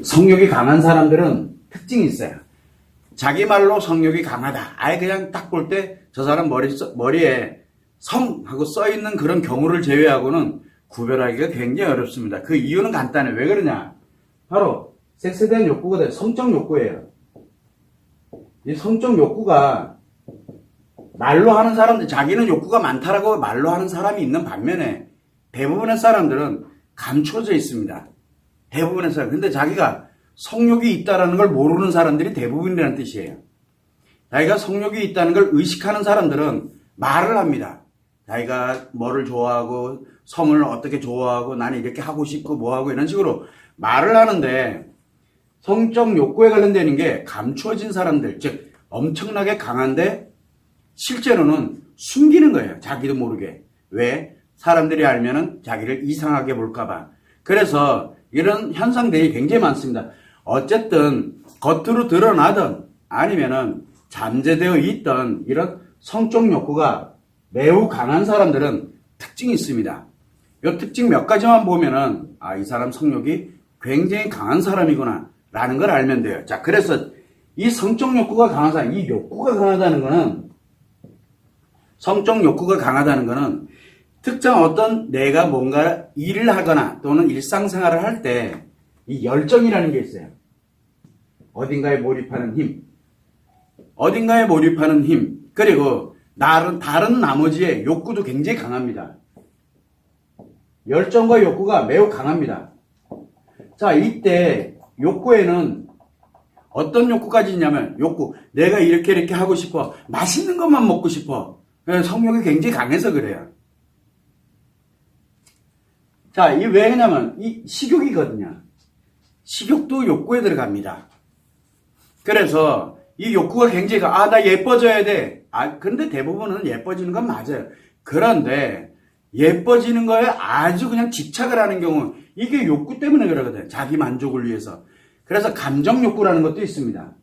성욕이 강한 사람들은 특징이 있어요. 자기 말로 성욕이 강하다. 아예 그냥 딱 볼 때 저 사람 머리에 성하고 써있는 그런 경우를 제외하고는 구별하기가 굉장히 어렵습니다. 그 이유는 간단해요. 왜 그러냐? 바로 섹스에 대한 욕구가 성적 욕구예요. 이 성적 욕구가 말로 하는 사람들, 자기는 욕구가 많다라고 말로 하는 사람이 있는 반면에 대부분의 사람들은 감춰져 있습니다. 대부분의 사람. 근데 자기가 성욕이 있다라는 걸 모르는 사람들이 대부분이라는 뜻이에요. 자기가 성욕이 있다는 걸 의식하는 사람들은 말을 합니다. 자기가 뭐를 좋아하고 성을 어떻게 좋아하고 나는 이렇게 하고 싶고 뭐하고 이런 식으로 말을 하는데 성적 욕구에 관련되는 게 감추어진 사람들, 즉 엄청나게 강한데 실제로는 숨기는 거예요. 자기도 모르게. 왜? 사람들이 알면은 자기를 이상하게 볼까봐. 그래서 이런 현상들이 굉장히 많습니다. 어쨌든 겉으로 드러나든 아니면은 잠재되어 있던 이런 성적 욕구가 매우 강한 사람들은 특징이 있습니다. 이 특징 몇 가지만 보면은 아, 이 사람 성욕이 굉장히 강한 사람이구나 라는 걸 알면 돼요. 자, 그래서 이 성적 욕구가 강한 사람, 이 욕구가 강하다는 거는 성적 욕구가 강하다는 거는 특정 어떤 내가 뭔가 일을 하거나 또는 일상생활을 할 때 이 열정이라는 게 있어요. 어딘가에 몰입하는 힘. 어딘가에 몰입하는 힘. 그리고 다른 나머지의 욕구도 굉장히 강합니다. 열정과 욕구가 매우 강합니다. 자, 이때 욕구에는 어떤 욕구까지 있냐면 욕구. 내가 이렇게 하고 싶어. 맛있는 것만 먹고 싶어. 성욕이 굉장히 강해서 그래요. 자, 이게 왜 그러냐면 이 식욕이거든요. 식욕도 욕구에 들어갑니다. 그래서 이 욕구가 굉장히 나 예뻐져야 돼. 근데 대부분은 예뻐지는 건 맞아요. 그런데 예뻐지는 거에 아주 그냥 집착을 하는 경우 이게 욕구 때문에 그러거든요. 자기 만족을 위해서. 그래서 감정 욕구라는 것도 있습니다.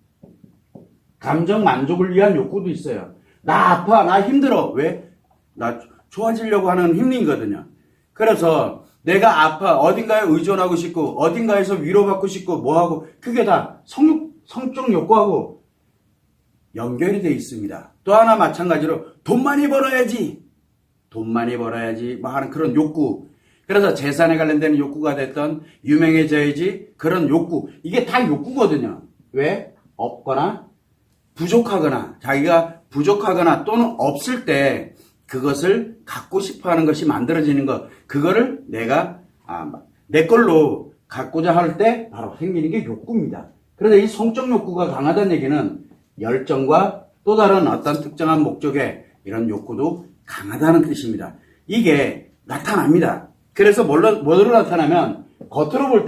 감정 만족을 위한 욕구도 있어요. 나 아파, 나 힘들어. 왜? 나 좋아지려고 하는 힘이거든요. 그래서 내가 아파, 어딘가에 의존하고 싶고, 어딘가에서 위로받고 싶고, 뭐하고, 그게 다 성적 욕구하고 연결이 되어 있습니다. 또 하나 마찬가지로 돈 많이 벌어야지, 뭐 하는 그런 욕구. 그래서 재산에 관련된 욕구가 됐던 유명해져야지 그런 욕구. 이게 다 욕구거든요. 왜? 없거나 부족하거나 자기가 부족하거나 또는 없을 때 그것을 갖고 싶어 하는 것이 만들어지는 것. 그거를 내가 내 걸로 갖고자 할 때 바로 생기는 게 욕구입니다. 그래서 이 성적 욕구가 강하다는 얘기는 열정과 또 다른 어떤 특정한 목적의 이런 욕구도 강하다는 뜻입니다. 이게 나타납니다. 그래서 뭐로 나타나면 겉으로 볼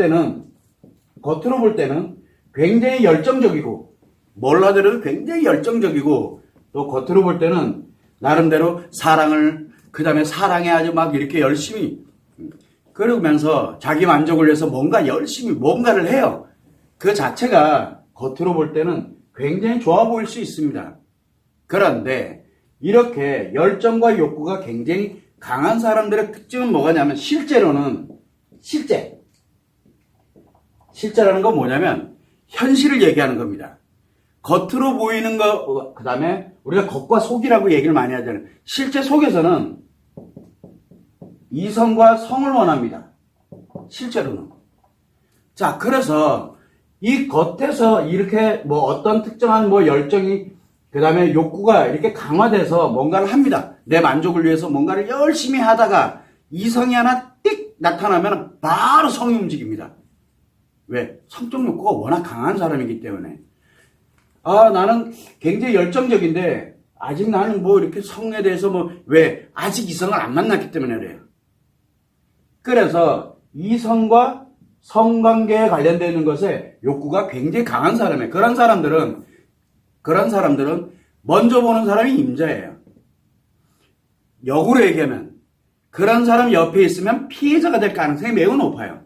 때는 굉장히 열정적이고 몰라들어도 굉장히 열정적이고 또 겉으로 볼 때는 나름대로 그 다음에 사랑에 아주 막 이렇게 열심히 그러면서 자기 만족을 위해서 뭔가 열심히 뭔가를 해요. 그 자체가 겉으로 볼 때는 굉장히 좋아 보일 수 있습니다. 그런데 이렇게 열정과 욕구가 굉장히 강한 사람들의 특징은 뭐냐면 실제라는 건 뭐냐면 현실을 얘기하는 겁니다. 겉으로 보이는 거, 그 다음에 우리가 겉과 속이라고 얘기를 많이 하잖아요. 실제 속에서는 이성과 성을 원합니다. 실제로는. 자, 그래서 이 겉에서 이렇게 어떤 특정한 열정이, 그 다음에 욕구가 이렇게 강화돼서 뭔가를 합니다. 내 만족을 위해서 뭔가를 열심히 하다가 이성이 하나 띡 나타나면 바로 성이 움직입니다. 왜? 성적 욕구가 워낙 강한 사람이기 때문에. 나는 굉장히 열정적인데, 아직 나는 이렇게 성에 대해서 왜? 아직 이성을 안 만났기 때문에 그래요. 그래서 이성과 성관계에 관련되는 것에 욕구가 굉장히 강한 사람이에요. 그런 사람들은 먼저 보는 사람이 임자예요. 역으로 얘기하면, 그런 사람 옆에 있으면 피해자가 될 가능성이 매우 높아요.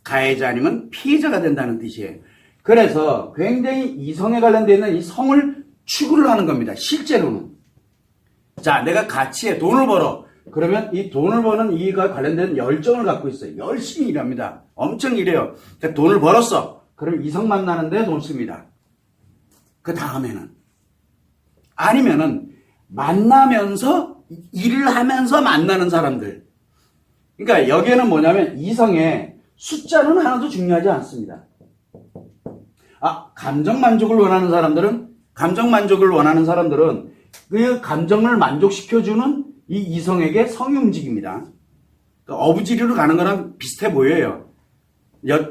가해자 아니면 피해자가 된다는 뜻이에요. 그래서 굉장히 이성에 관련되어 있는 이 성을 추구를 하는 겁니다. 실제로는. 자, 내가 가치에 돈을 벌어. 그러면 이 돈을 버는 이익과 관련된 열정을 갖고 있어요. 열심히 일합니다. 엄청 일해요. 그러니까 돈을 벌었어. 그럼 이성 만나는데 돈 씁니다. 그 다음에는 아니면은 만나면서 일을 하면서 만나는 사람들. 그러니까 여기에는 뭐냐면 이성의 숫자는 하나도 중요하지 않습니다. 감정 만족을 원하는 사람들은 그 감정을 만족시켜주는 이 이성에게 성이 움직입니다. 그러니까 어부지리로 가는 거랑 비슷해 보여요.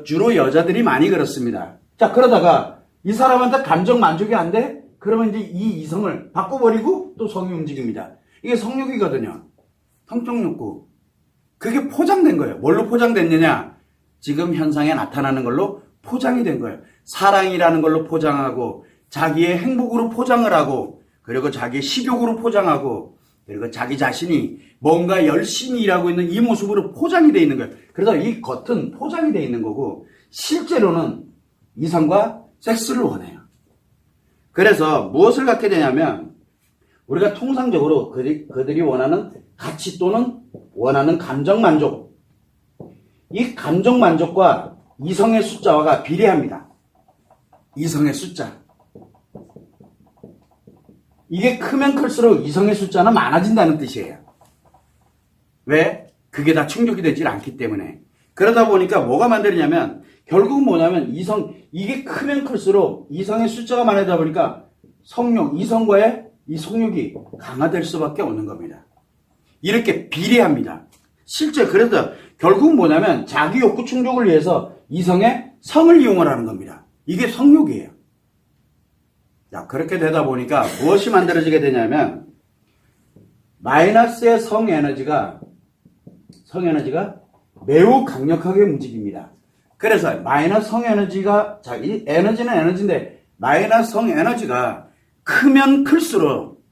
주로 여자들이 많이 그렇습니다. 자, 그러다가 이 사람한테 감정 만족이 안 돼? 그러면 이제 이 이성을 바꿔버리고 또 성이 움직입니다. 이게 성욕이거든요. 성적 욕구. 그게 포장된 거예요. 뭘로 포장됐느냐? 지금 현상에 나타나는 걸로 포장이 된 거예요. 사랑이라는 걸로 포장하고 자기의 행복으로 포장을 하고 그리고 자기의 식욕으로 포장하고 그리고 자기 자신이 뭔가 열심히 일하고 있는 이 모습으로 포장이 되어 있는 거예요. 그래서 이 겉은 포장이 되어 있는 거고 실제로는 이성과 섹스를 원해요. 그래서 무엇을 갖게 되냐면 우리가 통상적으로 그들이 원하는 가치 또는 원하는 감정 만족, 이 감정 만족과 이성의 숫자가 비례합니다. 이성의 숫자. 이게 크면 클수록 이성의 숫자는 많아진다는 뜻이에요. 왜? 그게 다 충족이 되질 않기 때문에. 그러다 보니까 뭐가 만들냐면 결국은 뭐냐면 이게 크면 클수록 이성의 숫자가 많아지다 보니까 이성과의 이 성욕이 강화될 수밖에 없는 겁니다. 이렇게 비례합니다. 실제 그래서 결국은 뭐냐면 자기 욕구 충족을 위해서 이성의 성을 이용을 하는 겁니다. 이게 성욕이에요. 자, 그렇게 되다 보니까 무엇이 만들어지게 되냐면 마이너스의 성에너지가 매우 강력하게 움직입니다. 그래서 마이너스 성에너지가 이 에너지는 에너지인데 마이너스 성에너지가 크면 클수록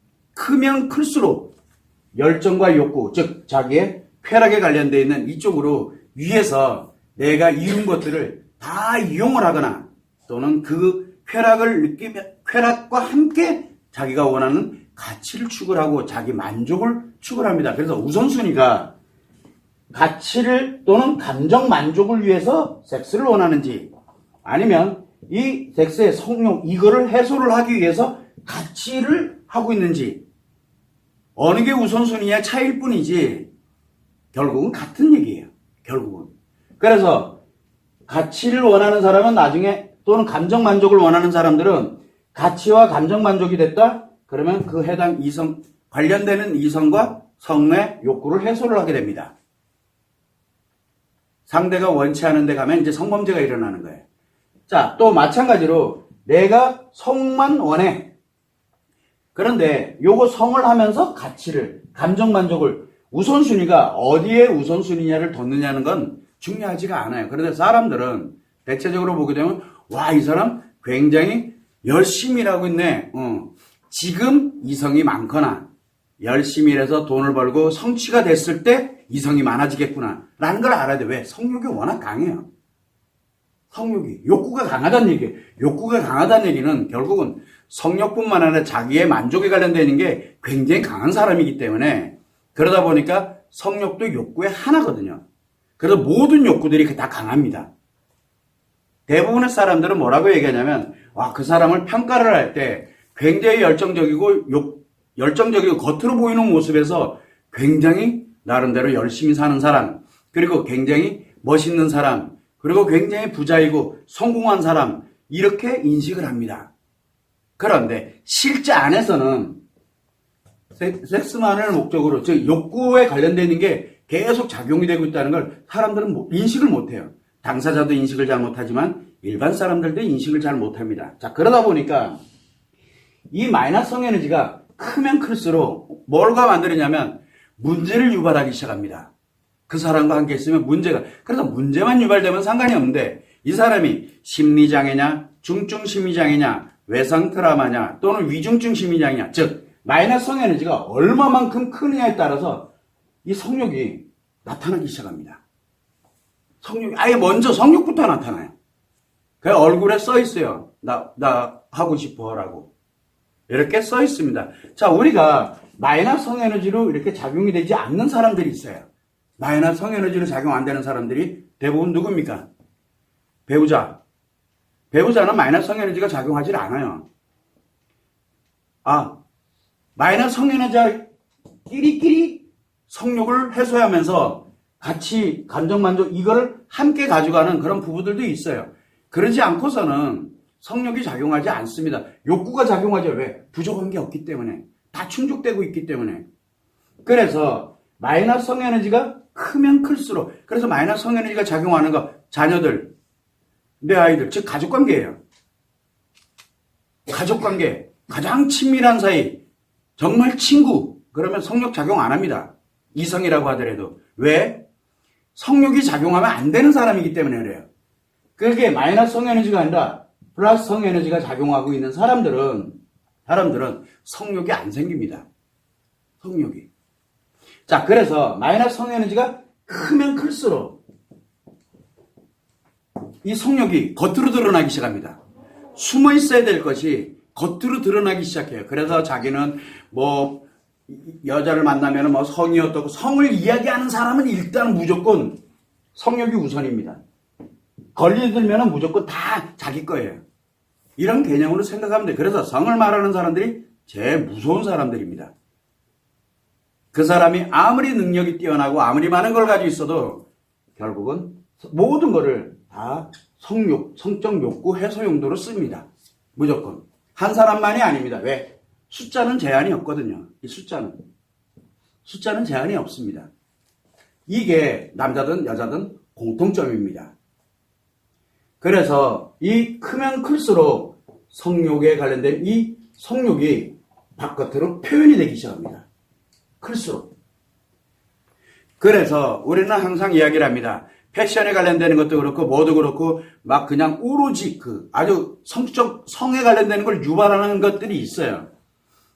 열정과 욕구, 즉 자기의 쾌락에 관련되어 있는 이쪽으로 위에서 내가 이룬 것들을 다 이용을 하거나 또는 그 쾌락과 함께 자기가 원하는 가치를 추구하고 자기 만족을 추구합니다. 그래서 우선순위가 가치를 또는 감정 만족을 위해서 섹스를 원하는지 아니면 이 섹스의 성욕 이거를 해소를 하기 위해서 가치를 하고 있는지 어느 게 우선순위의 차이일 뿐이지 결국은 같은 얘기예요. 결국은. 그래서 가치를 원하는 사람은 나중에 또는 감정 만족을 원하는 사람들은 가치와 감정 만족이 됐다? 그러면 그 해당 관련되는 이성과 성의 욕구를 해소를 하게 됩니다. 상대가 원치 않은 데 가면 이제 성범죄가 일어나는 거예요. 자, 또 마찬가지로 내가 성만 원해. 그런데 요거 성을 하면서 가치를, 감정 만족을 우선순위가 어디에 우선순위냐를 뒀느냐는 건 중요하지가 않아요. 그런데 사람들은 대체적으로 보게 되면 와, 이 사람 굉장히 열심히 일하고 있네. 지금 이성이 많거나 열심히 일해서 돈을 벌고 성취가 됐을 때 이성이 많아지겠구나 라는 걸 알아야 돼. 왜? 성욕이 워낙 강해요. 성욕이. 욕구가 강하다는 얘기예요. 욕구가 강하다는 얘기는 결국은 성욕뿐만 아니라 자기의 만족에 관련되는 게 굉장히 강한 사람이기 때문에 그러다 보니까 성욕도 욕구의 하나거든요. 그래서 모든 욕구들이 다 강합니다. 대부분의 사람들은 뭐라고 얘기하냐면 와, 그 사람을 평가를 할 때 굉장히 열정적이고 겉으로 보이는 모습에서 굉장히 나름대로 열심히 사는 사람, 그리고 굉장히 멋있는 사람, 그리고 굉장히 부자이고 성공한 사람 이렇게 인식을 합니다. 그런데 실제 안에서는 섹스만을 목적으로 즉 욕구에 관련되어 있는 게 계속 작용이 되고 있다는 걸 사람들은 인식을 못해요. 당사자도 인식을 잘 못하지만 일반 사람들도 인식을 잘 못합니다. 자, 그러다 보니까 이 마이너스 성에너지가 크면 클수록 뭘가 만들어냐면 문제를 유발하기 시작합니다. 그 사람과 함께 있으면 그래서 문제만 유발되면 상관이 없는데 이 사람이 심리장애냐, 중증 심리장애냐, 외상 트라우마냐, 또는 위중증 심리장애냐, 즉 마이너스 성에너지가 얼마만큼 크느냐에 따라서 이 성욕이 나타나기 시작합니다. 성욕이 아예 먼저 성욕부터 나타나요. 그 얼굴에 써 있어요. 나 하고 싶어라고. 이렇게 써 있습니다. 자, 우리가 마이너스 성에너지로 이렇게 작용이 되지 않는 사람들이 있어요. 마이너스 성에너지로 작용 안 되는 사람들이 대부분 누굽니까? 배우자. 배우자는 마이너스 성에너지가 작용하지 않아요. 마이너스 성에너지와 끼리끼리 성욕을 해소하면서 같이 감정만족 이거를 함께 가져가는 그런 부부들도 있어요. 그러지 않고서는 성욕이 작용하지 않습니다. 욕구가 작용하죠. 왜? 부족한 게 없기 때문에. 다 충족되고 있기 때문에. 그래서 마이너스 성에너지가 크면 클수록, 그래서 마이너스 성에너지가 작용하는 거, 자녀들, 내 아이들, 즉 가족관계예요. 가족관계, 가장 친밀한 사이, 정말 친구, 그러면 성욕 작용 안 합니다. 이성이라고 하더라도. 왜? 성욕이 작용하면 안 되는 사람이기 때문에 그래요. 그게 마이너스 성에너지가 아니라 플러스 성에너지가 작용하고 있는 사람들은 성욕이 안 생깁니다. 성욕이. 자, 그래서 마이너스 성에너지가 크면 클수록 이 성욕이 겉으로 드러나기 시작합니다. 숨어 있어야 될 것이 겉으로 드러나기 시작해요. 그래서 자기는 뭐 여자를 만나면 뭐 성이 어떻고, 성을 이야기하는 사람은 일단 무조건 성욕이 우선입니다. 걸리들면 무조건 다 자기 거예요. 이런 개념으로 생각하면 돼요. 그래서 성을 말하는 사람들이 제일 무서운 사람들입니다. 그 사람이 아무리 능력이 뛰어나고 아무리 많은 걸 가지고 있어도 결국은 모든 거를 다 성욕, 성적 욕구 해소 용도로 씁니다. 무조건. 한 사람만이 아닙니다. 왜? 숫자는 제한이 없거든요. 이 숫자는 제한이 없습니다. 이게 남자든 여자든 공통점입니다. 그래서 이 크면 클수록 성욕에 관련된 이 성욕이 바깥으로 표현이 되기 시작합니다. 클수록. 그래서 우리는 항상 이야기를 합니다. 패션에 관련되는 것도 그렇고 뭐도 그렇고 막 그냥 오로지 아주 성에 관련되는 걸 유발하는 것들이 있어요.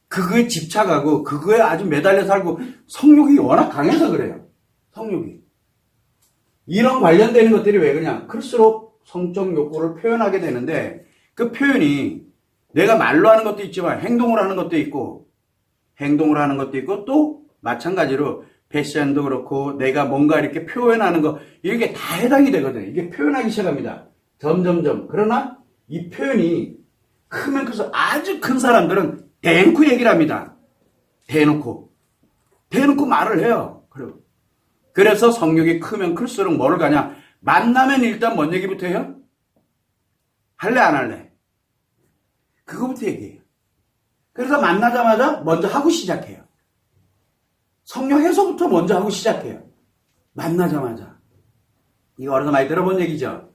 그거에 집착하고 그거에 아주 매달려 살고 성욕이 워낙 강해서 그래요. 성욕이. 이런 관련되는 것들이 왜 그러냐. 클수록 성적 욕구를 표현하게 되는데 그 표현이 내가 말로 하는 것도 있지만 행동을 하는 것도 있고 또 마찬가지로 패션도 그렇고 내가 뭔가 이렇게 표현하는 거 이게 다 해당이 되거든요. 이게 표현하기 시작합니다. 점점점. 그러나 이 표현이 크면 클수록 아주 큰 사람들은 대놓고 얘기를 합니다. 대놓고 말을 해요. 그래서 성욕이 크면 클수록 뭐를 가냐. 만나면 일단 뭔 얘기부터 해요? 할래 안 할래? 그거부터 얘기해요. 그래서 만나자마자 먼저 하고 시작해요. 성욕 해소부터 먼저 하고 시작해요. 만나자마자. 이거 어디서 많이 들어본 얘기죠.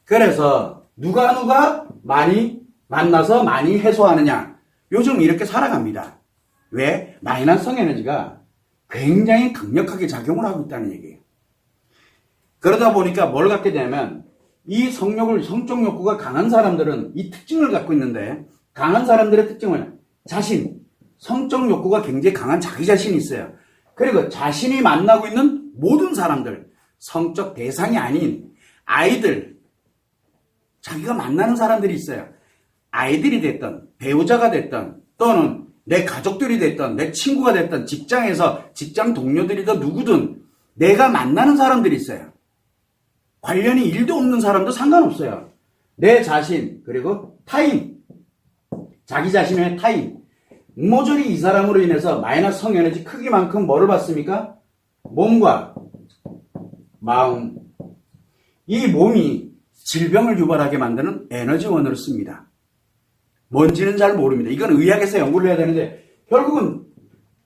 그래서 누가 많이 만나서 많이 해소하느냐. 요즘 이렇게 살아갑니다. 왜? 마이너스 성에너지가 굉장히 강력하게 작용을 하고 있다는 얘기예요. 그러다 보니까 뭘 갖게 되냐면 이 성적 욕구가 강한 사람들은 이 특징을 갖고 있는데, 강한 사람들의 특징은 성적 욕구가 굉장히 강한 자기 자신이 있어요. 그리고 자신이 만나고 있는 모든 사람들, 성적 대상이 아닌 아이들, 자기가 만나는 사람들이 있어요. 아이들이 됐던, 배우자가 됐던, 또는 내 가족들이 됐던, 내 친구가 됐던, 직장에서 직장 동료들이든 누구든 내가 만나는 사람들이 있어요. 관련이 일도 없는 사람도 상관없어요. 내 자신, 그리고 타인, 자기 자신의 타인. 모조리 이 사람으로 인해서 마이너스 성에너지 크기만큼 뭐를 받습니까? 몸과 마음. 이 몸이 질병을 유발하게 만드는 에너지원으로 씁니다. 뭔지는 잘 모릅니다. 이건 의학에서 연구를 해야 되는데 결국은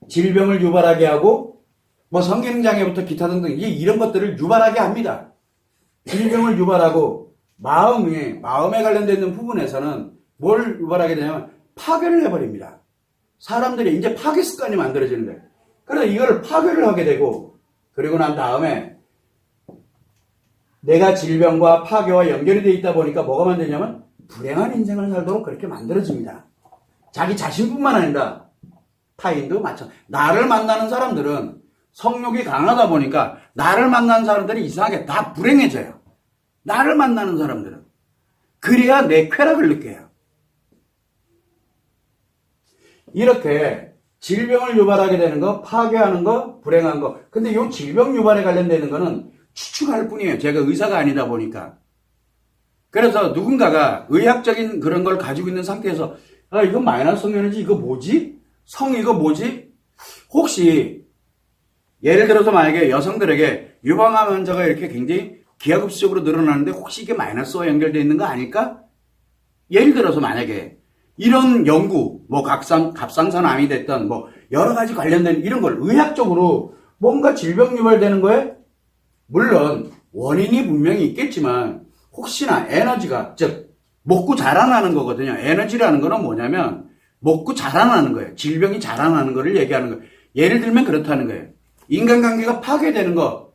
질병을 유발하게 하고 뭐 성기능장애부터 기타 등등 이런 것들을 유발하게 합니다. 질병을 유발하고 마음에 관련된 부분에서는 뭘 유발하게 되냐면 파괴를 해버립니다. 사람들이 이제 파괴 습관이 만들어지는데, 그래서 이거를 파괴를 하게 되고, 그리고 난 다음에 내가 질병과 파괴와 연결이 되어 있다 보니까 뭐가 만드냐면 불행한 인생을 살도록 그렇게 만들어집니다. 자기 자신뿐만 아니라 타인도 마찬가지. 나를 만나는 사람들은 성욕이 강하다 보니까 나를 만나는 사람들이 이상하게 다 불행해져요. 나를 만나는 사람들은. 그래야 내 쾌락을 느껴요. 이렇게 질병을 유발하게 되는 거, 파괴하는 거, 불행한 거. 근데 이 질병 유발에 관련되는 거는 추측할 뿐이에요. 제가 의사가 아니다 보니까. 그래서 누군가가 의학적인 그런 걸 가지고 있는 상태에서 아, 이거 마이너스 성에너지 이거 뭐지? 성 이거 뭐지? 혹시 예를 들어서 만약에 여성들에게 유방암 환자가 이렇게 굉장히 기하급수적으로 늘어나는데 혹시 이게 마이너스와 연결되어 있는 거 아닐까? 예를 들어서 만약에 이런 연구, 뭐 갑상선암이 됐던 뭐 여러 가지 관련된 이런 걸 의학적으로 뭔가 질병 유발되는 거에 물론 원인이 분명히 있겠지만 혹시나 에너지가 즉 먹고 자라나는 거거든요. 에너지라는 거는 뭐냐면 먹고 자라나는 거예요. 질병이 자라나는 거를 얘기하는 거예요. 예를 들면 그렇다는 거예요. 인간관계가 파괴되는 거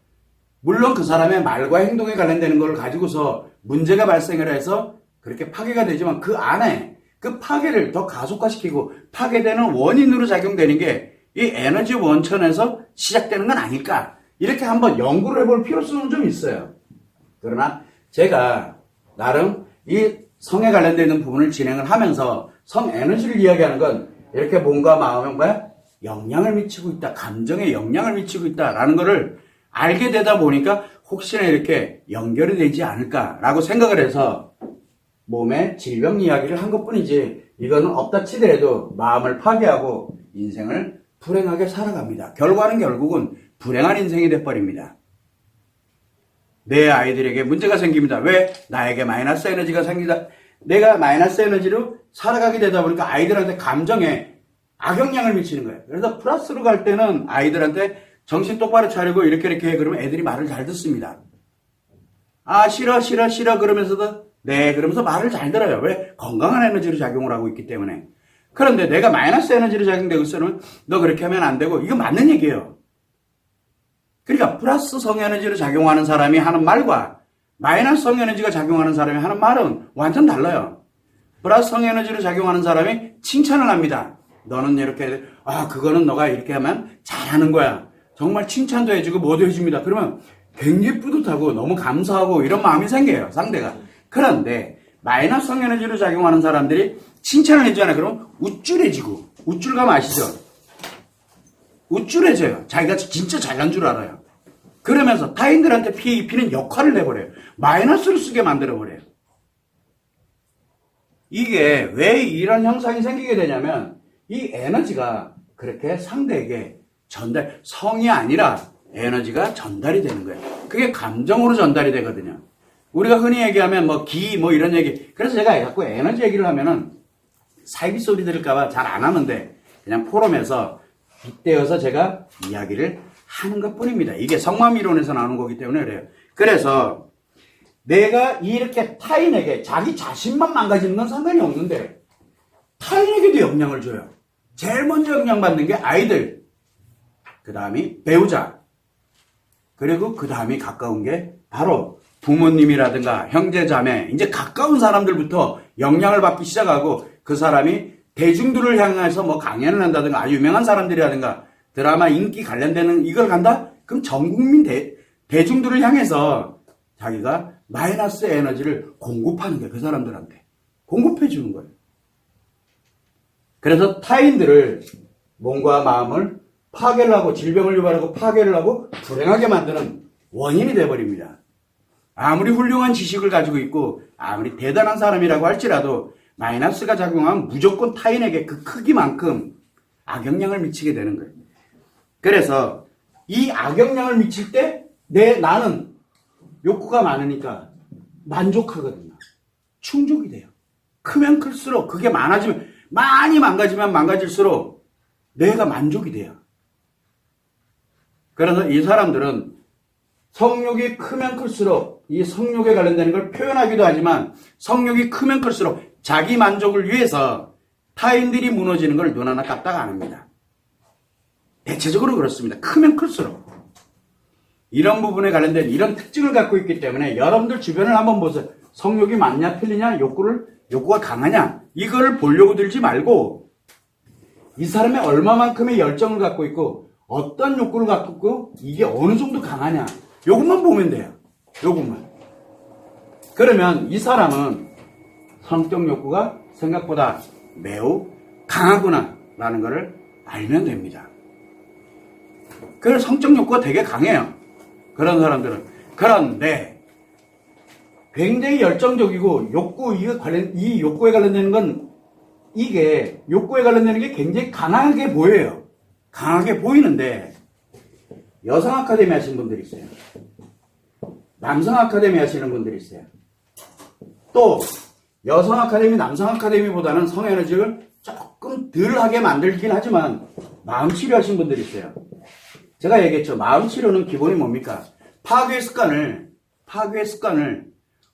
물론 그 사람의 말과 행동에 관련되는 걸 가지고서 문제가 발생을 해서 그렇게 파괴가 되지만 그 안에 그 파괴를 더 가속화시키고 파괴되는 원인으로 작용되는 게 이 에너지 원천에서 시작되는 건 아닐까 이렇게 한번 연구를 해볼 필요성은 좀 있어요. 그러나 제가 나름 이 성에 관련되는 부분을 진행을 하면서 성 에너지를 이야기하는 건 이렇게 몸과 마음에 영향을 미치고 있다, 감정에 영향을 미치고 있다라는 거를 알게 되다 보니까 혹시나 이렇게 연결이 되지 않을까라고 생각을 해서 몸의 질병 이야기를 한 것뿐이지 이거는 없다 치더라도 마음을 파괴하고 인생을 불행하게 살아갑니다. 결과는 결국은 불행한 인생이 돼버립니다. 내 아이들에게 문제가 생깁니다. 왜? 나에게 마이너스 에너지가 생기다. 내가 마이너스 에너지로 살아가게 되다 보니까 아이들한테 감정에 악영향을 미치는 거예요. 그래서 플러스로 갈 때는 아이들한테 정신 똑바로 차리고 이렇게 해. 그러면 애들이 말을 잘 듣습니다. 아, 싫어 그러면서도 네, 그러면서 말을 잘 들어요. 왜? 건강한 에너지로 작용을 하고 있기 때문에. 그런데 내가 마이너스 에너지로 작용되고 있으면 너 그렇게 하면 안 되고 이거 맞는 얘기예요. 그러니까 플러스 성에너지로 작용하는 사람이 하는 말과 마이너스 성에너지가 작용하는 사람이 하는 말은 완전 달라요. 플러스 성에너지로 작용하는 사람이 칭찬을 합니다. 너는 이렇게 그거는 너가 이렇게 하면 잘하는 거야. 정말 칭찬도 해주고 뭐도 해줍니다. 그러면 굉장히 뿌듯하고 너무 감사하고 이런 마음이 생겨요. 상대가. 그런데 마이너스 성에너지로 작용하는 사람들이 칭찬을 해주잖아요. 그럼 우쭐해지고 우쭐감 아시죠? 우쭐해져요. 자기가 진짜 잘난 줄 알아요. 그러면서 타인들한테 피해 입히는 역할을 내버려요. 마이너스를 쓰게 만들어버려요. 이게 왜 이런 현상이 생기게 되냐면 이 에너지가 그렇게 상대에게 성이 아니라 에너지가 전달이 되는 거예요. 그게 감정으로 전달이 되거든요. 우리가 흔히 얘기하면 이런 얘기. 그래서 제가 자꾸 에너지 얘기를 하면은 사이비 소리 들을까봐 잘 안 하는데 그냥 포럼에서 빗대어서 제가 이야기를 하는 것 뿐입니다. 이게 성마미론에서 나오는 거기 때문에 그래요. 그래서 내가 이렇게 타인에게 자기 자신만 망가지는 건 상관이 없는데 타인에게도 영향을 줘요. 제일 먼저 영향받는 게 아이들, 그 다음이 배우자, 그리고 그 다음이 가까운 게 바로 부모님이라든가 형제 자매, 이제 가까운 사람들부터 영향을 받기 시작하고 그 사람이 대중들을 향해서 강연을 한다든가 아주 유명한 사람들이라든가 드라마 인기 관련되는 이걸 간다? 그럼 전 국민 대중들을 향해서 자기가 마이너스 에너지를 공급하는 거예요. 그 사람들한테. 공급해 주는 거예요. 그래서 타인들을 몸과 마음을 파괴를 하고 질병을 유발하고 파괴를 하고 불행하게 만드는 원인이 되어버립니다. 아무리 훌륭한 지식을 가지고 있고 아무리 대단한 사람이라고 할지라도 마이너스가 작용하면 무조건 타인에게 그 크기만큼 악영향을 미치게 되는 거예요. 그래서 이 악영향을 미칠 때 나는 욕구가 많으니까 만족하거든요. 충족이 돼요. 크면 클수록 그게 많이 망가지면 망가질수록 내가 만족이 돼요. 그래서 이 사람들은 성욕이 크면 클수록 이 성욕에 관련되는 걸 표현하기도 하지만 성욕이 크면 클수록 자기 만족을 위해서 타인들이 무너지는 걸 눈 하나 깜딱 안 합니다. 대체적으로 그렇습니다. 크면 클수록. 이런 부분에 관련된 이런 특징을 갖고 있기 때문에 여러분들 주변을 한번 보세요. 성욕이 많냐 틀리냐 욕구가 강하냐 이걸 보려고 들지 말고 이 사람이 얼마만큼의 열정을 갖고 있고 어떤 욕구를 갖고 있고 이게 어느 정도 강하냐 요것만 보면 돼요. 요것만. 그러면 이 사람은 성적 욕구가 생각보다 매우 강하구나 라는 것을 알면 됩니다. 그래서 성적 욕구가 되게 강해요. 그런 사람들은. 그런데 굉장히 열정적이고 이 욕구에 관련되는 건 이게 욕구에 관련되는 게 굉장히 강하게 보여요. 강하게 보이는데 여성 아카데미 하시는 분들이 있어요. 남성 아카데미 하시는 분들이 있어요. 또 여성 아카데미, 남성 아카데미보다는 성에너지를 조금 덜하게 만들긴 하지만 마음 치료하신 분들이 있어요. 제가 얘기했죠. 마음 치료는 기본이 뭡니까? 파괴의 습관을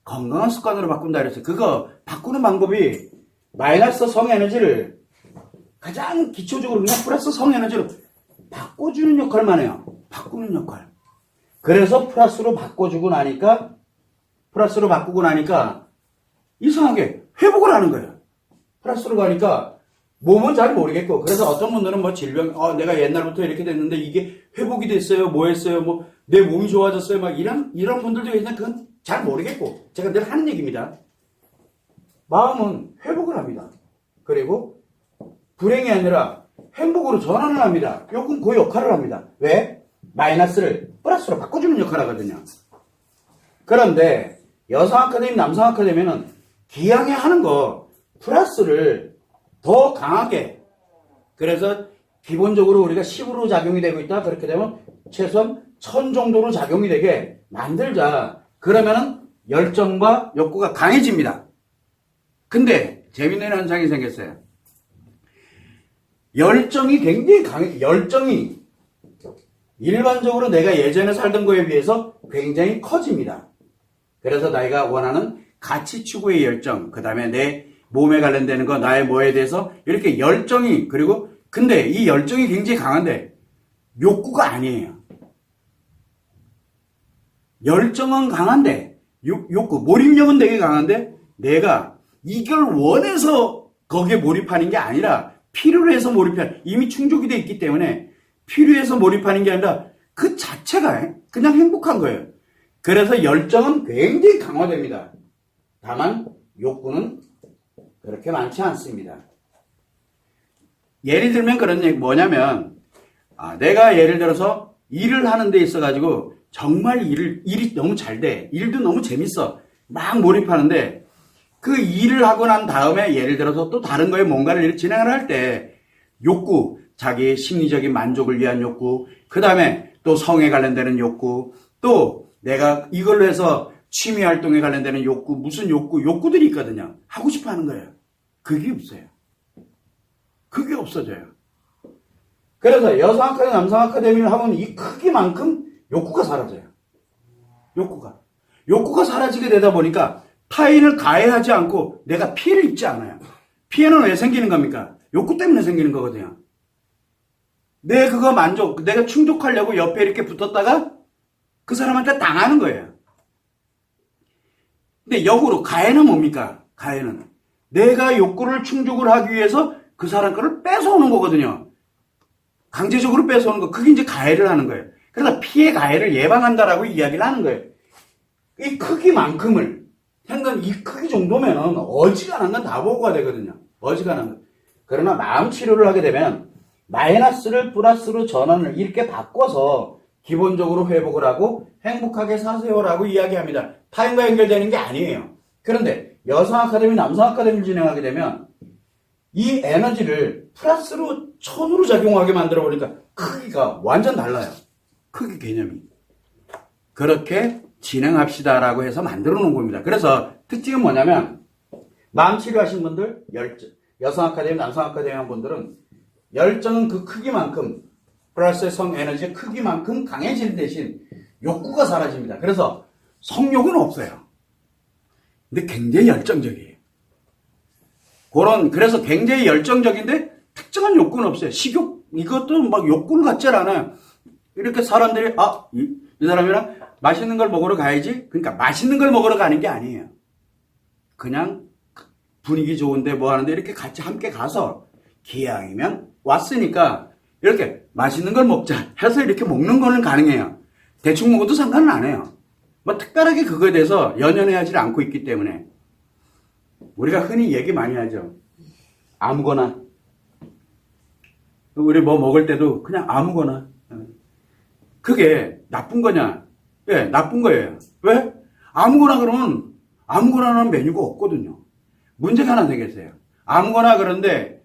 건강한 습관으로 바꾼다 그랬어요. 그거 바꾸는 방법이 마이너스 성에너지를 가장 기초적으로 그냥 플러스 성에너지로 바꿔주는 역할만 해요. 바꾸는 역할. 그래서 플러스로 바꾸고 나니까 이상하게 회복을 하는 거예요. 플러스로 가니까 몸은 잘 모르겠고, 그래서 어떤 분들은 뭐 질병, 내가 옛날부터 이렇게 됐는데 이게 회복이 됐어요, 뭐 했어요, 뭐 내 몸이 좋아졌어요, 막 이런 분들도 있는데 그건 잘 모르겠고, 제가 늘 하는 얘기입니다. 마음은 회복을 합니다. 그리고 불행이 아니라 행복으로 전환을 합니다. 요건 그 역할을 합니다. 왜? 마이너스를 플러스로 바꿔주는 역할을 하거든요. 그런데 여성 아카데미, 남성 아카데미는 기왕에 하는 거 플러스를 더 강하게, 그래서 기본적으로 우리가 10으로 작용이 되고 있다. 그렇게 되면 최소한 1000 정도로 작용이 되게 만들자. 그러면은 열정과 욕구가 강해집니다. 근데 재밌는 현상이 생겼어요. 열정이 굉장히 열정이 일반적으로 내가 예전에 살던 거에 비해서 굉장히 커집니다. 그래서 내가 원하는 가치 추구의 열정, 그 다음에 내 몸에 관련되는 거, 나의 뭐에 대해서 이렇게 열정이, 그리고 근데 이 열정이 굉장히 강한데 욕구가 아니에요. 열정은 강한데 욕구, 몰입력은 되게 강한데 내가 이걸 원해서 거기에 몰입하는 게 아니라 필요로 해서 몰입하는, 이미 충족이 돼 있기 때문에 필요해서 몰입하는 게 아니라 그 자체가 그냥 행복한 거예요. 그래서 열정은 굉장히 강화됩니다. 다만 욕구는 그렇게 많지 않습니다. 예를 들면 그런 얘기 뭐냐면, 내가 예를 들어서 일을 하는 데 있어가지고 정말 일이 너무 잘 돼. 일도 너무 재밌어. 막 몰입하는데 그 일을 하고 난 다음에 예를 들어서 또 다른 거에 뭔가를 진행을 할 때 욕구, 자기의 심리적인 만족을 위한 욕구, 그 다음에 또 성에 관련되는 욕구, 또 내가 이걸로 해서 취미 활동에 관련되는 욕구, 무슨 욕구들이 있거든요. 하고 싶어 하는 거예요. 그게 없어요. 그게 없어져요. 그래서 여성 아카데미, 남성 아카데미를 하면 이 크기만큼 욕구가 사라져요. 욕구가 사라지게 되다 보니까 타인을 가해하지 않고 내가 피해를 입지 않아요. 피해는 왜 생기는 겁니까? 욕구 때문에 생기는 거거든요. 내가 충족하려고 옆에 이렇게 붙었다가 그 사람한테 당하는 거예요. 근데 역으로 가해는 뭡니까? 가해는 내가 욕구를 충족을 하기 위해서 그 사람 거를 뺏어오는 거거든요. 강제적으로 뺏어오는 거. 그게 이제 가해를 하는 거예요. 그래서 피해 가해를 예방한다라고 이야기를 하는 거예요. 이 크기만큼을, 현관 이 크기 정도면은 어지간한 건 다 보고가 되거든요. 어지간한 건. 그러나 마음 치료를 하게 되면 마이너스를 플러스로 전환을 이렇게 바꿔서 기본적으로 회복을 하고 행복하게 사세요라고 이야기합니다. 타인과 연결되는 게 아니에요. 그런데 여성 아카데미, 남성 아카데미를 진행하게 되면 이 에너지를 플러스로 1000으로 작용하게 만들어 보니까 크기가 완전 달라요. 크기 개념이. 그렇게 진행합시다라고 해서 만들어 놓은 겁니다. 그래서 특징은 뭐냐면 마음 치료하신 분들, 여성 아카데미, 남성 아카데미 한 분들은 열정은 그 크기만큼, 플러스의 성 에너지의 크기만큼 강해지는 대신 욕구가 사라집니다. 그래서 성욕은 없어요. 근데 굉장히 열정적이에요. 그래서 굉장히 열정적인데 특정한 욕구는 없어요. 식욕, 이것도 막 욕구를 갖지 않아요. 이렇게 사람들이, 이 사람이랑 맛있는 걸 먹으러 가야지. 그러니까 맛있는 걸 먹으러 가는 게 아니에요. 그냥 분위기 좋은데 뭐 하는데 이렇게 같이 함께 가서 기왕이면 왔으니까 이렇게 맛있는 걸 먹자 해서 이렇게 먹는 거는 가능해요. 대충 먹어도 상관은 안 해요. 뭐 특별하게 그거에 대해서 연연해하지 않고 있기 때문에 우리가 흔히 얘기 많이 하죠. 아무거나 우리 뭐 먹을 때도 그냥 아무거나. 그게 나쁜 거냐? 예, 나쁜 거예요. 왜? 아무거나 그러면 아무거나라는 메뉴가 없거든요. 문제가 하나 생겼어요. 아무거나 그런데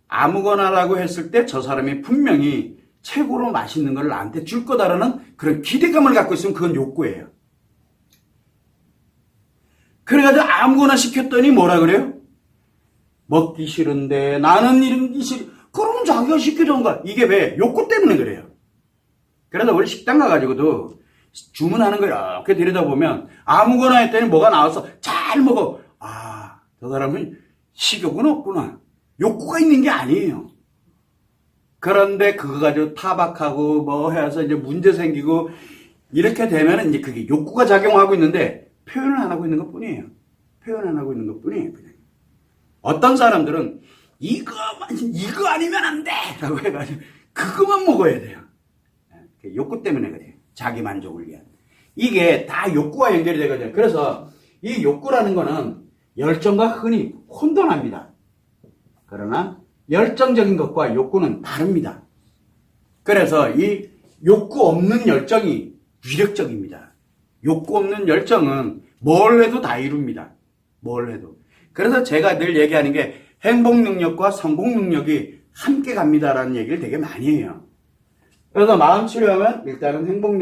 아무거나라고 했을 때 저 사람이 분명히 최고로 맛있는 걸 나한테 줄 거다라는 그런 기대감을 갖고 있으면 그건 욕구예요. 그래가지고 아무거나 시켰더니 뭐라 그래요? 먹기 싫은데 나는 이런 게 싫. 그러면 자기가 시켜준 거야. 이게 왜? 욕구 때문에 그래요. 그래서 우리 식당 가가지고도 주문하는 거 이렇게 들여다보면 아무거나 했더니 뭐가 나와서 잘 먹어. 아, 저 사람은 식욕은 없구나. 욕구가 있는 게 아니에요. 그런데 그거 가지고 타박하고 뭐 해서 이제 문제 생기고 이렇게 되면 이제 그게 욕구가 작용하고 있는데 표현을 안 하고 있는 것 뿐이에요. 표현 안 하고 있는 것 뿐이에요. 그냥. 어떤 사람들은 이거 아니면 안 돼! 라고 해가지고 그거만 먹어야 돼요. 욕구 때문에 그래요. 자기 만족을 위한. 이게 다 욕구와 연결이 되거든요. 그래서 이 욕구라는 거는 열정과 흔히 혼돈합니다. 그러나 열정적인 것과 욕구는 다릅니다. 그래서 이 욕구 없는 열정이 위력적입니다. 욕구 없는 열정은 뭘 해도 다 이룹니다. 뭘 해도. 그래서 제가 늘 얘기하는 게 행복 능력과 성공 능력이 함께 갑니다라는 얘기를 되게 많이 해요. 그래서 마음 치료하면 일단은 행복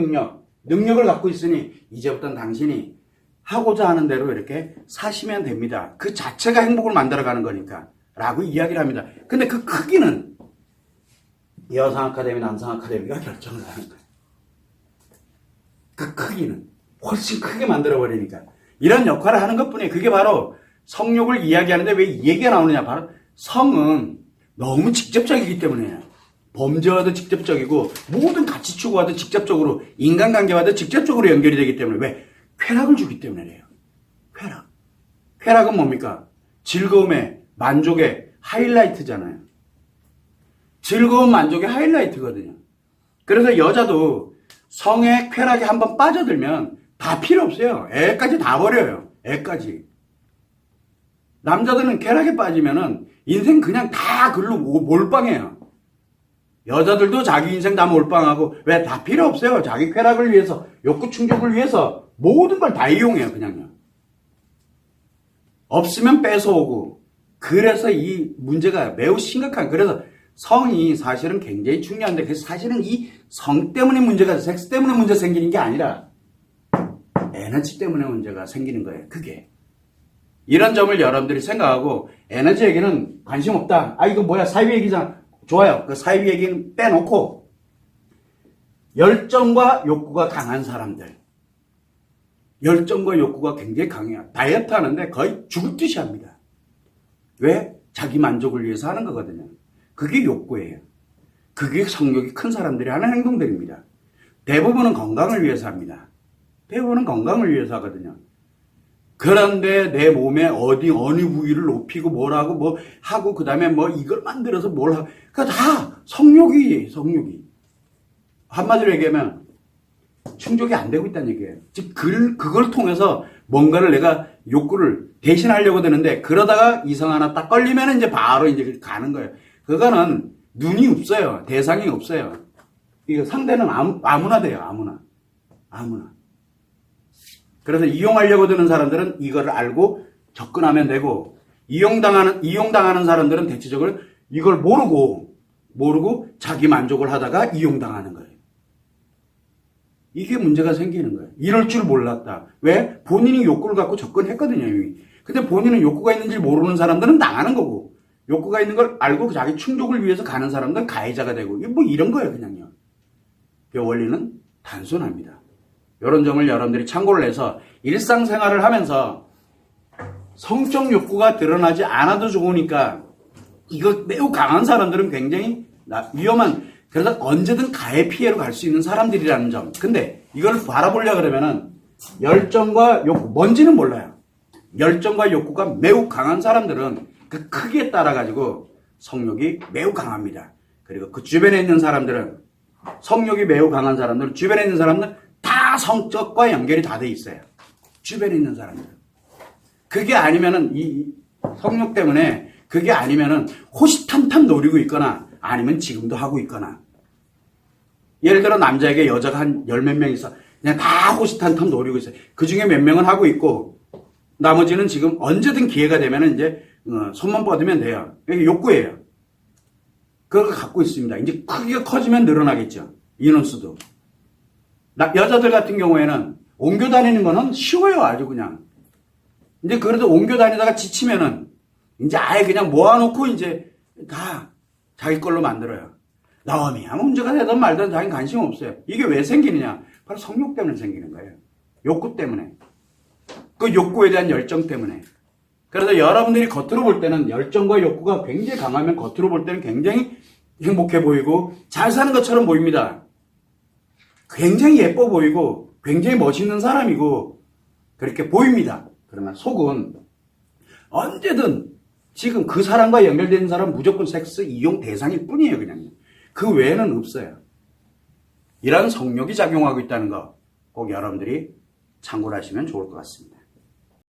능력을 갖고 있으니 이제부터는 당신이 하고자 하는 대로 이렇게 사시면 됩니다. 그 자체가 행복을 만들어가는 거니까 라고 이야기를 합니다. 근데 그 크기는 여성 아카데미, 남성 아카데미가 결정을 하는 거예요. 그 크기는 훨씬 크게 만들어버리니까 이런 역할을 하는 것뿐이에요. 그게 바로 성욕을 이야기하는데 왜 이 얘기가 나오느냐. 바로 성은 너무 직접적이기 때문이에요. 범죄와도 직접적이고 모든 가치 추구와도 직접적으로 인간관계와도 직접적으로 연결이 되기 때문에 왜? 쾌락을 주기 때문에 그래요. 쾌락. 쾌락은 뭡니까? 즐거움의 만족의 하이라이트잖아요. 즐거운 만족의 하이라이트거든요. 그래서 여자도 성의 쾌락에 한번 빠져들면 다 필요 없어요. 애까지 다 버려요. 애까지. 남자들은 쾌락에 빠지면은 인생 그냥 다 글로 몰빵해요. 여자들도 자기 인생 다 몰빵하고 왜? 다 필요 없어요. 자기 쾌락을 위해서, 욕구 충족을 위해서 모든 걸 다 이용해요. 그냥요. 없으면 뺏어오고. 그래서 이 문제가 매우 심각한. 그래서 성이 사실은 굉장히 중요한데 그래서 사실은 이 성 때문에 문제가, 섹스 때문에 문제 생기는 게 아니라 에너지 때문에 문제가 생기는 거예요. 그게. 이런 점을 여러분들이 생각하고 에너지 얘기는 관심 없다. 아, 이거 뭐야? 사이비 얘기잖아. 좋아요. 그 사이비 얘기는 빼놓고 열정과 욕구가 강한 사람들. 열정과 욕구가 굉장히 강해요. 다이어트 하는데 거의 죽을 듯이 합니다. 왜? 자기 만족을 위해서 하는 거거든요. 그게 욕구예요. 그게 성욕이 큰 사람들이 하는 행동들입니다. 대부분은 건강을 위해서 합니다. 대부분은 건강을 위해서 하거든요. 그런데 내 몸에 어느 부위를 높이고 뭘 하고 뭐 하고 그 다음에 뭐 이걸 만들어서 뭘 하고 그거 다 성욕이. 한마디로 얘기하면 충족이 안 되고 있다는 얘기예요. 즉 그걸 통해서 뭔가를 내가 욕구를 대신하려고 드는데 그러다가 이성 하나 딱 걸리면 이제 바로 이제 가는 거예요. 그거는 눈이 없어요. 대상이 없어요. 이거 상대는 아무나 돼요. 아무나. 그래서 이용하려고 드는 사람들은 이거를 알고 접근하면 되고 이용당하는 사람들은 대체적으로 이걸 모르고 자기 만족을 하다가 이용당하는 거예요. 이게 문제가 생기는 거예요. 이럴 줄 몰랐다. 왜? 본인이 욕구를 갖고 접근했거든요. 이미. 근데 본인은 욕구가 있는지 모르는 사람들은 당하는 거고 욕구가 있는 걸 알고 자기 충족을 위해서 가는 사람들은 가해자가 되고 뭐 이런 거예요. 그냥요. 그 원리는 단순합니다. 이런 점을 여러분들이 참고를 해서 일상생활을 하면서 성적 욕구가 드러나지 않아도 좋으니까 이거 매우 강한 사람들은 굉장히 위험한, 그래서 언제든 가해 피해로 갈 수 있는 사람들이라는 점. 근데 이걸 바라보려고 그러면은 열정과 욕구, 뭔지는 몰라요. 열정과 욕구가 매우 강한 사람들은 그 크기에 따라 가지고 성욕이 매우 강합니다. 그리고 그 주변에 있는 사람들은 성욕이 매우 강한 사람들은 주변에 있는 사람들은 다 성적과 연결이 다 돼 있어요. 주변에 있는 사람들. 그게 아니면은 이 성욕 때문에 그게 아니면은 호시탐탐 노리고 있거나 아니면 지금도 하고 있거나. 예를 들어 남자에게 여자가 한 열 몇 명 있어. 그냥 다 호시탄 텀 노리고 있어요. 그 중에 몇 명은 하고 있고 나머지는 지금 언제든 기회가 되면 이제 손만 뻗으면 돼요. 이게 욕구예요. 그걸 갖고 있습니다. 이제 크게 커지면 늘어나겠죠. 인원수도. 여자들 같은 경우에는 옮겨 다니는 거는 쉬워요. 아주 그냥. 이제 그래도 옮겨 다니다가 지치면은 이제 아예 그냥 모아놓고 이제 다 자기 걸로 만들어요. 나오면 문제가 되든 말든 자기는 관심 없어요. 이게 왜 생기느냐? 바로 성욕 때문에 생기는 거예요. 욕구 때문에. 그 욕구에 대한 열정 때문에. 그래서 여러분들이 겉으로 볼 때는 열정과 욕구가 굉장히 강하면 겉으로 볼 때는 굉장히 행복해 보이고 잘 사는 것처럼 보입니다. 굉장히 예뻐 보이고 굉장히 멋있는 사람이고 그렇게 보입니다. 그러나 속은 언제든 지금 그 사람과 연결되는 사람은 무조건 섹스 이용 대상일 뿐이에요. 그냥. 그 외에는 없어요. 이런 성욕이 작용하고 있다는 거 꼭 여러분들이 참고를 하시면 좋을 것 같습니다.